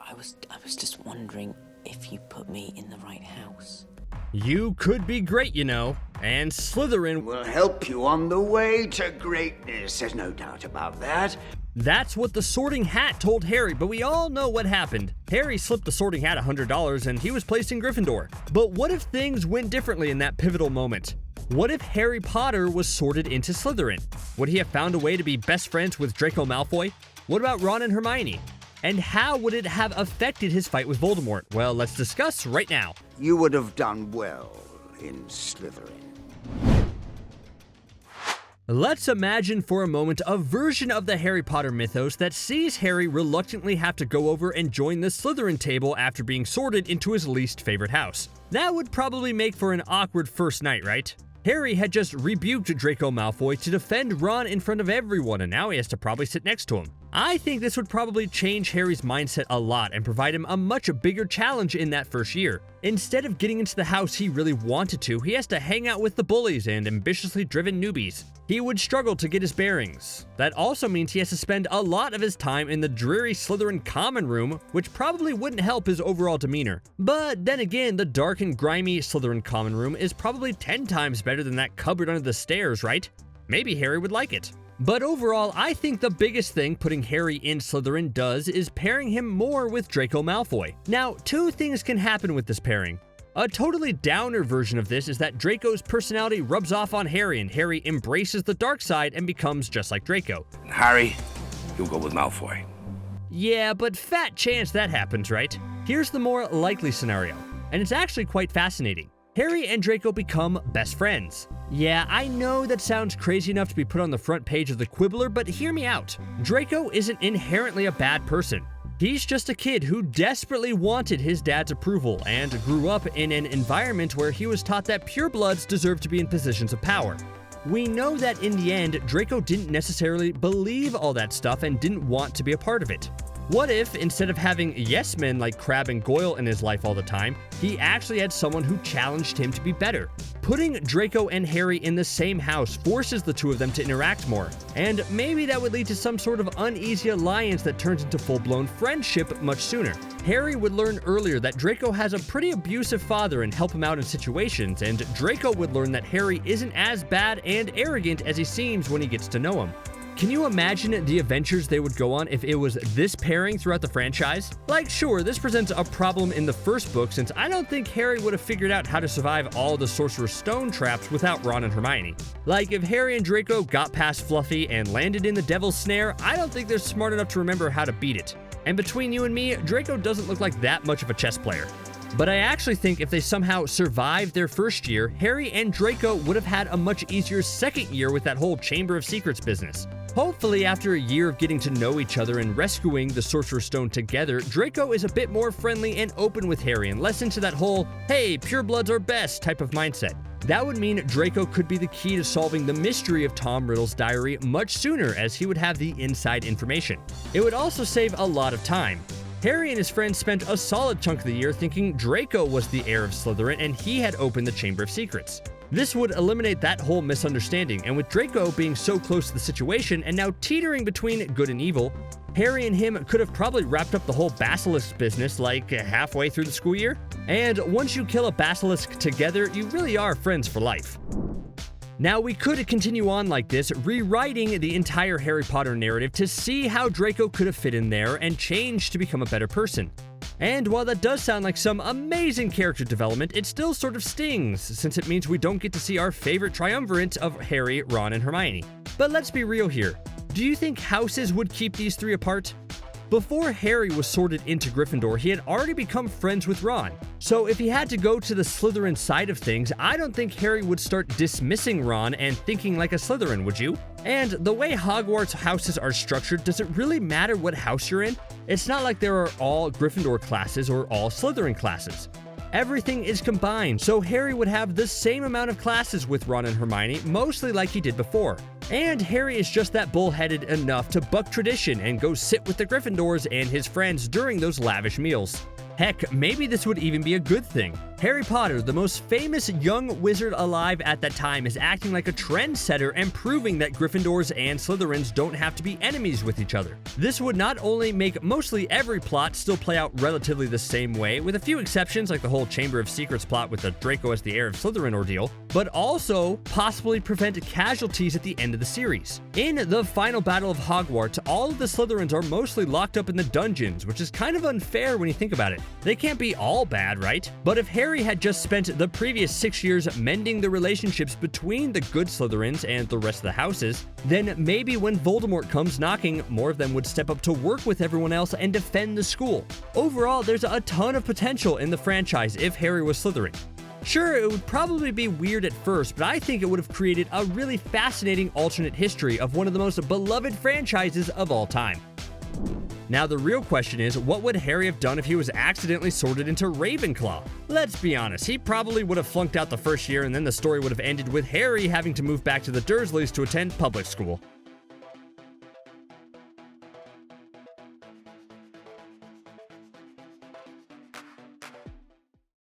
I was just wondering if you put me in the right house. You could be great, you know, and Slytherin will help you on the way to greatness. There's no doubt about that. That's what the Sorting Hat told Harry, but we all know what happened. Harry slipped the Sorting Hat $100 and he was placed in Gryffindor. But what if things went differently in that pivotal moment? What if Harry Potter was sorted into Slytherin? Would he have found a way to be best friends with Draco Malfoy? What about Ron and Hermione? And how would it have affected his fight with Voldemort? Well, let's discuss right now. You would have done well in Slytherin. Let's imagine for a moment a version of the Harry Potter mythos that sees Harry reluctantly have to go over and join the Slytherin table after being sorted into his least favorite house. That would probably make for an awkward first night, right? Harry had just rebuked Draco Malfoy to defend Ron in front of everyone, and now he has to probably sit next to him. I think this would probably change Harry's mindset a lot and provide him a much bigger challenge in that first year. Instead of getting into the house he really wanted to, he has to hang out with the bullies and ambitiously driven newbies. He would struggle to get his bearings. That also means he has to spend a lot of his time in the dreary Slytherin common room, which probably wouldn't help his overall demeanor. But then again, the dark and grimy Slytherin common room is probably 10 times better than that cupboard under the stairs, right? Maybe Harry would like it. But overall, I think the biggest thing putting Harry in Slytherin does is pairing him more with Draco Malfoy. Now, two things can happen with this pairing. A totally downer version of this is that Draco's personality rubs off on Harry and Harry embraces the dark side and becomes just like Draco. Harry, you'll go with Malfoy. Yeah, but fat chance that happens, right? Here's the more likely scenario, and it's actually quite fascinating. Harry and Draco become best friends. Yeah, I know that sounds crazy enough to be put on the front page of the Quibbler, but hear me out. Draco isn't inherently a bad person. He's just a kid who desperately wanted his dad's approval and grew up in an environment where he was taught that purebloods deserve to be in positions of power. We know that in the end, Draco didn't necessarily believe all that stuff and didn't want to be a part of it. What if, instead of having yes men like Crabbe and Goyle in his life all the time, he actually had someone who challenged him to be better? Putting Draco and Harry in the same house forces the two of them to interact more, and maybe that would lead to some sort of uneasy alliance that turns into full-blown friendship much sooner. Harry would learn earlier that Draco has a pretty abusive father and help him out in situations, and Draco would learn that Harry isn't as bad and arrogant as he seems when he gets to know him. Can you imagine the adventures they would go on if it was this pairing throughout the franchise? Like, sure, this presents a problem in the first book since I don't think Harry would have figured out how to survive all the Sorcerer's Stone traps without Ron and Hermione. Like, if Harry and Draco got past Fluffy and landed in the Devil's Snare, I don't think they're smart enough to remember how to beat it. And between you and me, Draco doesn't look like that much of a chess player. But I actually think if they somehow survived their first year, Harry and Draco would have had a much easier second year with that whole Chamber of Secrets business. Hopefully, after a year of getting to know each other and rescuing the Sorcerer's Stone together, Draco is a bit more friendly and open with Harry and less into that whole, hey, purebloods are best type of mindset. That would mean Draco could be the key to solving the mystery of Tom Riddle's diary much sooner, as he would have the inside information. It would also save a lot of time. Harry and his friends spent a solid chunk of the year thinking Draco was the heir of Slytherin and he had opened the Chamber of Secrets. This would eliminate that whole misunderstanding, and with Draco being so close to the situation and now teetering between good and evil, Harry and him could have probably wrapped up the whole basilisk business like halfway through the school year. And once you kill a basilisk together, you really are friends for life. Now, we could continue on like this, rewriting the entire Harry Potter narrative to see how Draco could have fit in there and changed to become a better person. And while that does sound like some amazing character development, it still sort of stings, since it means we don't get to see our favorite triumvirate of Harry, Ron, and Hermione. But let's be real here. Do you think houses would keep these three apart? Before Harry was sorted into Gryffindor, he had already become friends with Ron. So if he had to go to the Slytherin side of things, I don't think Harry would start dismissing Ron and thinking like a Slytherin, would you? And the way Hogwarts houses are structured, does it really matter what house you're in? It's not like there are all Gryffindor classes or all Slytherin classes. Everything is combined, so Harry would have the same amount of classes with Ron and Hermione, mostly like he did before. And Harry is just that bullheaded enough to buck tradition and go sit with the Gryffindors and his friends during those lavish meals. Heck, maybe this would even be a good thing. Harry Potter, the most famous young wizard alive at that time, is acting like a trendsetter and proving that Gryffindors and Slytherins don't have to be enemies with each other. This would not only make mostly every plot still play out relatively the same way, with a few exceptions like the whole Chamber of Secrets plot with the Draco as the heir of Slytherin ordeal, but also possibly prevent casualties at the end of the series. In the final battle of Hogwarts, all of the Slytherins are mostly locked up in the dungeons, which is kind of unfair when you think about it. They can't be all bad, right? But if Harry had just spent the previous 6 years mending the relationships between the good Slytherins and the rest of the houses, then maybe when Voldemort comes knocking, more of them would step up to work with everyone else and defend the school. Overall, there's a ton of potential in the franchise if Harry was Slytherin. Sure, it would probably be weird at first, but I think it would have created a really fascinating alternate history of one of the most beloved franchises of all time. Now the real question is, what would Harry have done if he was accidentally sorted into Ravenclaw? Let's be honest, he probably would have flunked out the first year and then the story would have ended with Harry having to move back to the Dursleys to attend public school.